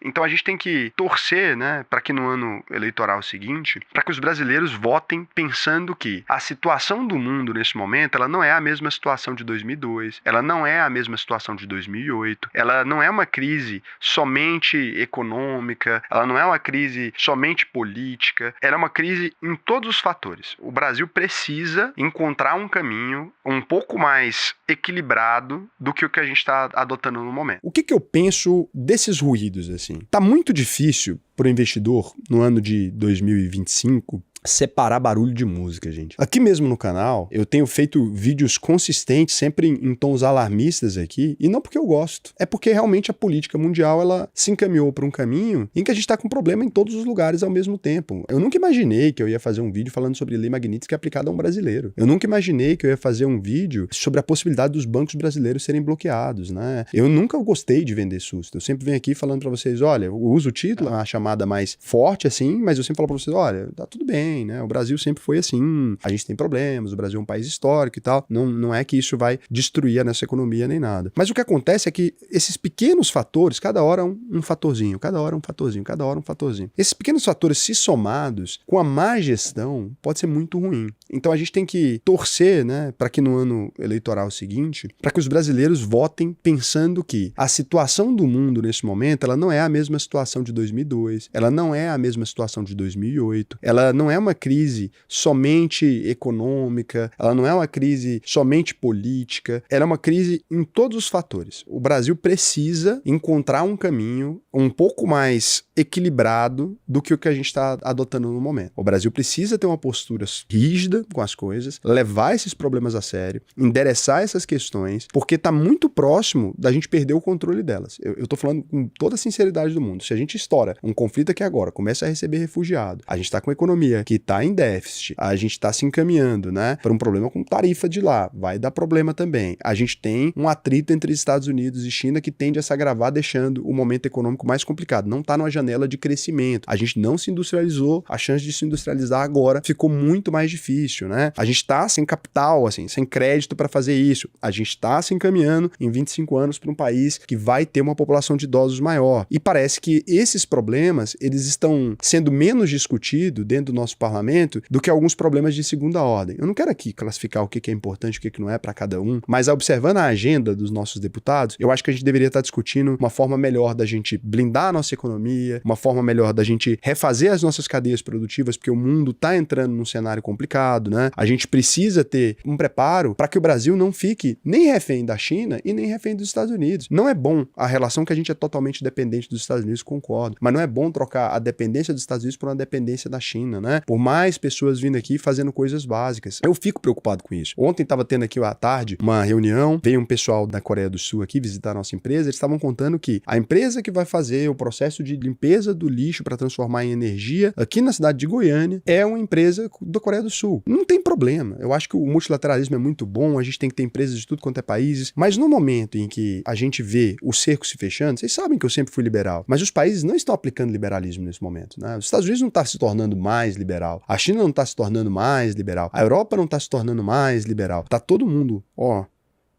Então a gente tem que torcer, né, para que no ano eleitoral seguinte, para que os brasileiros votem pensando que a situação do mundo nesse momento, ela não é a mesma situação de 2002, ela não é a mesma situação de 2008, ela não é uma crise somente econômica, ela não é uma crise somente política, ela é uma crise em todos os fatores. O Brasil precisa encontrar um caminho um pouco mais equilibrado do que o que a gente está adotando no momento. O que eu penso desses ruídos, assim? Tá muito difícil para o investidor, no ano de 2025, separar barulho de música, gente. Aqui mesmo no canal, eu tenho feito vídeos consistentes, sempre em tons alarmistas aqui, e não porque eu gosto, é porque realmente a política mundial, ela se encaminhou para um caminho em que a gente tá com problema em todos os lugares ao mesmo tempo. Eu nunca imaginei que eu ia fazer um vídeo falando sobre lei Magnitsky aplicada a um brasileiro. Eu nunca imaginei que eu ia fazer um vídeo sobre a possibilidade dos bancos brasileiros serem bloqueados, né? Eu nunca gostei de vender susto. Eu sempre venho aqui falando para vocês, olha, eu uso o título, a chamada mais forte, assim, mas eu sempre falo para vocês, olha, tá tudo bem, né? O Brasil sempre foi assim, a gente tem problemas, o Brasil é um país histórico e tal, não é que isso vai destruir a nossa economia nem nada. Mas o que acontece é que esses pequenos fatores, cada hora um fatorzinho, cada hora um fatorzinho, cada hora um fatorzinho. Esses pequenos fatores, se somados, com a má gestão, pode ser muito ruim. Então a gente tem que torcer, né, para que no ano eleitoral seguinte, para que os brasileiros votem pensando que a situação do mundo nesse momento, ela não é a mesma situação de 2002, ela não é a mesma situação de 2008, ela não é uma crise somente econômica, ela não é uma crise somente política, ela é uma crise em todos os fatores. O Brasil precisa encontrar um caminho um pouco mais equilibrado do que o que a gente está adotando no momento. O Brasil precisa ter uma postura rígida com as coisas, levar esses problemas a sério, endereçar essas questões, porque está muito próximo da gente perder o controle delas. Eu estou falando com toda a sinceridade do mundo. Se a gente estoura um conflito aqui agora, começa a receber refugiado, a gente está com a economia que está em déficit, a gente está se encaminhando, né, para um problema com tarifa de lá, vai dar problema também. A gente tem um atrito entre Estados Unidos e China que tende a se agravar, deixando o momento econômico mais complicado. Não está numa janela de crescimento. A gente não se industrializou, a chance de se industrializar agora ficou muito mais difícil, né? A gente está sem capital, assim, sem crédito para fazer isso. A gente está se encaminhando em 25 anos para um país que vai ter uma população de idosos maior. E parece que esses problemas, eles estão sendo menos discutidos dentro do nosso parlamento do que alguns problemas de segunda ordem. Eu não quero aqui classificar o que é importante e o que não é para cada um, mas observando a agenda dos nossos deputados, eu acho que a gente deveria estar discutindo uma forma melhor da gente blindar a nossa economia, uma forma melhor da gente refazer as nossas cadeias produtivas, porque o mundo está entrando num cenário complicado, né? A gente precisa ter um preparo para que o Brasil não fique nem refém da China e nem refém dos Estados Unidos. Não é bom a relação que a gente é totalmente dependente dos Estados Unidos, concordo, mas não é bom trocar a dependência dos Estados Unidos por uma dependência da China, né? Por mais pessoas vindo aqui fazendo coisas básicas. Eu fico preocupado com isso. Ontem estava tendo aqui à tarde uma reunião, veio um pessoal da Coreia do Sul aqui visitar a nossa empresa, eles estavam contando que a empresa que vai fazer o processo de limpeza do lixo para transformar em energia aqui na cidade de Goiânia é uma empresa da Coreia do Sul. Não tem problema. Eu acho que o multilateralismo é muito bom, a gente tem que ter empresas de tudo quanto é países, mas no momento em que a gente vê o cerco se fechando, vocês sabem que eu sempre fui liberal, mas os países não estão aplicando liberalismo nesse momento, né? Os Estados Unidos não está se tornando mais liberal, a China não está se tornando mais liberal, a Europa não está se tornando mais liberal. Tá todo mundo,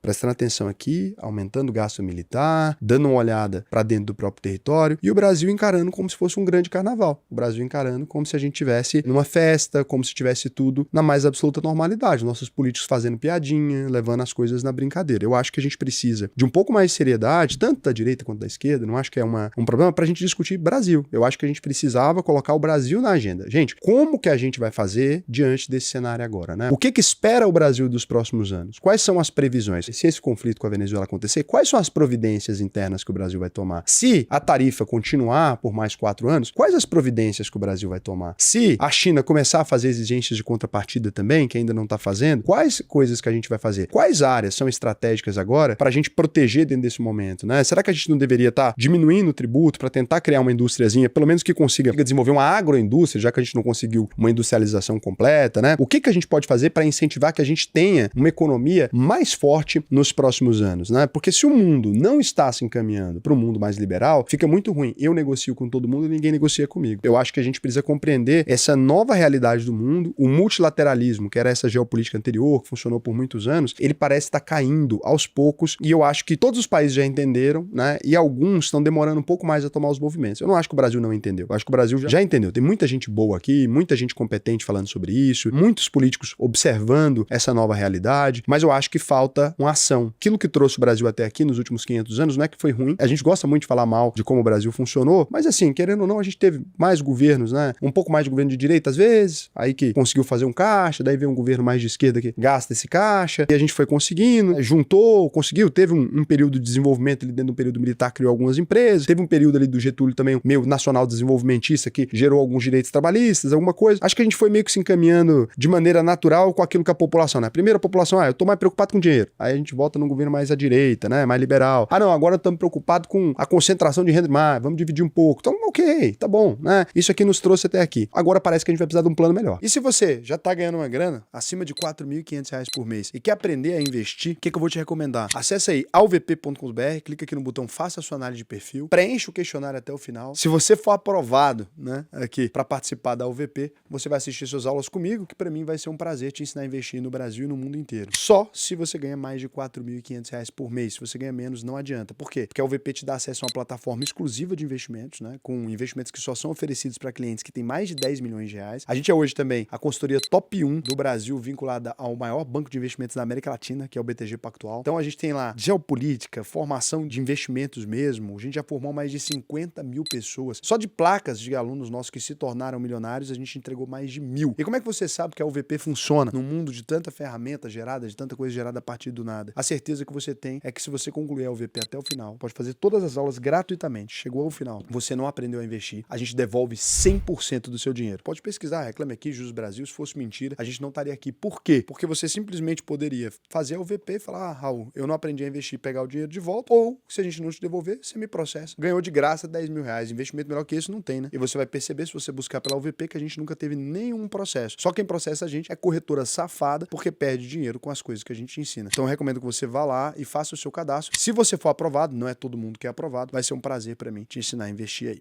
prestando atenção aqui, aumentando o gasto militar, dando uma olhada para dentro do próprio território, e o Brasil encarando como se fosse um grande carnaval. O Brasil encarando como se a gente tivesse numa festa, como se tivesse tudo na mais absoluta normalidade. Nossos políticos fazendo piadinha, levando as coisas na brincadeira. Eu acho que a gente precisa de um pouco mais de seriedade, tanto da direita quanto da esquerda, não acho que é um problema para a gente discutir Brasil. Eu acho que a gente precisava colocar o Brasil na agenda. Gente, como que a gente vai fazer diante desse cenário agora, né? O que espera o Brasil dos próximos anos? Quais são as previsões? Se esse conflito com a Venezuela acontecer, quais são as providências internas que o Brasil vai tomar? Se a tarifa continuar por mais 4 anos, quais as providências que o Brasil vai tomar? Se a China começar a fazer exigências de contrapartida também, que ainda não está fazendo, quais coisas que a gente vai fazer? Quais áreas são estratégicas agora para a gente proteger dentro desse momento, né? Será que a gente não deveria estar diminuindo o tributo para tentar criar uma indústriazinha, pelo menos que consiga desenvolver uma agroindústria, já que a gente não conseguiu uma industrialização completa, né? O que a gente pode fazer para incentivar que a gente tenha uma economia mais forte investe nos próximos anos, né? Porque se o mundo não está se encaminhando para um mundo mais liberal, fica muito ruim. Eu negocio com todo mundo e ninguém negocia comigo. Eu acho que a gente precisa compreender essa nova realidade do mundo, o multilateralismo, que era essa geopolítica anterior, que funcionou por muitos anos, ele parece estar caindo aos poucos, e eu acho que todos os países já entenderam, né? E alguns estão demorando um pouco mais a tomar os movimentos. Eu não acho que o Brasil não entendeu. Eu acho que o Brasil já entendeu. Tem muita gente boa aqui, muita gente competente falando sobre isso, muitos políticos observando essa nova realidade, mas eu acho que falta uma ação. Aquilo que trouxe o Brasil até aqui nos últimos 500 anos não é que foi ruim. A gente gosta muito de falar mal de como o Brasil funcionou, mas assim, querendo ou não, a gente teve mais governos, né? Um pouco mais de governo de direita às vezes, aí que conseguiu fazer um caixa, daí veio um governo mais de esquerda que gasta esse caixa, e a gente foi conseguindo, juntou, conseguiu, teve um período de desenvolvimento ali dentro do período militar, criou algumas empresas, teve um período ali do Getúlio também, meio nacional desenvolvimentista, que gerou alguns direitos trabalhistas, alguma coisa. Acho que a gente foi meio que se encaminhando de maneira natural com aquilo que a população, né? Primeiro a população, eu tô mais preocupado com dinheiro. Aí a gente volta num governo mais à direita, né? Mais liberal. Não, agora estamos preocupados com a concentração de renda mais, vamos dividir um pouco. Então, ok, tá bom, né? Isso aqui nos trouxe até aqui. Agora parece que a gente vai precisar de um plano melhor. E se você já tá ganhando uma grana acima de R$4.500 por mês e quer aprender a investir, o que eu vou te recomendar? Acesse aí alvp.com.br, clica aqui no botão Faça a sua análise de perfil, preenche o questionário até o final. Se você for aprovado, né, aqui para participar da UVP, você vai assistir suas aulas comigo, que para mim vai ser um prazer te ensinar a investir no Brasil e no mundo inteiro. Só se você ganha mais de R$4.500 por mês. Se você ganha menos, não adianta. Por quê? Porque a UVP te dá acesso a uma plataforma exclusiva de investimentos, né, com investimentos que só são oferecidos para clientes que têm mais de 10 milhões de reais. A gente é hoje também a consultoria top 1 do Brasil, vinculada ao maior banco de investimentos da América Latina, que é o BTG Pactual. Então a gente tem lá geopolítica, formação de investimentos mesmo. A gente já formou mais de 50 mil pessoas. Só de placas de alunos nossos que se tornaram milionários, a gente entregou mais de 1.000. E como é que você sabe que a UVP funciona num mundo de tanta ferramenta gerada, de tanta coisa gerada a partir do nada? A certeza que você tem é que se você concluir a UVP até o final, pode fazer todas as aulas gratuitamente. Chegou ao final, você não aprendeu a investir, a gente devolve 100% do seu dinheiro. Pode pesquisar, Reclame Aqui, Juros Brasil. Se fosse mentira, a gente não estaria aqui. Por quê? Porque você simplesmente poderia fazer a UVP e falar: Raul, eu não aprendi a investir e pegar o dinheiro de volta, ou se a gente não te devolver, você me processa. Ganhou de graça R$10.000. Investimento melhor que esse não tem, né? E você vai perceber, se você buscar pela UVP, que a gente nunca teve nenhum processo. Só quem processa a gente é corretora safada, porque perde dinheiro com as coisas que a gente ensina. Então eu recomendo que você vá lá e faça o seu cadastro. Se você for aprovado, não é todo mundo que é aprovado, vai ser um prazer para mim te ensinar a investir aí.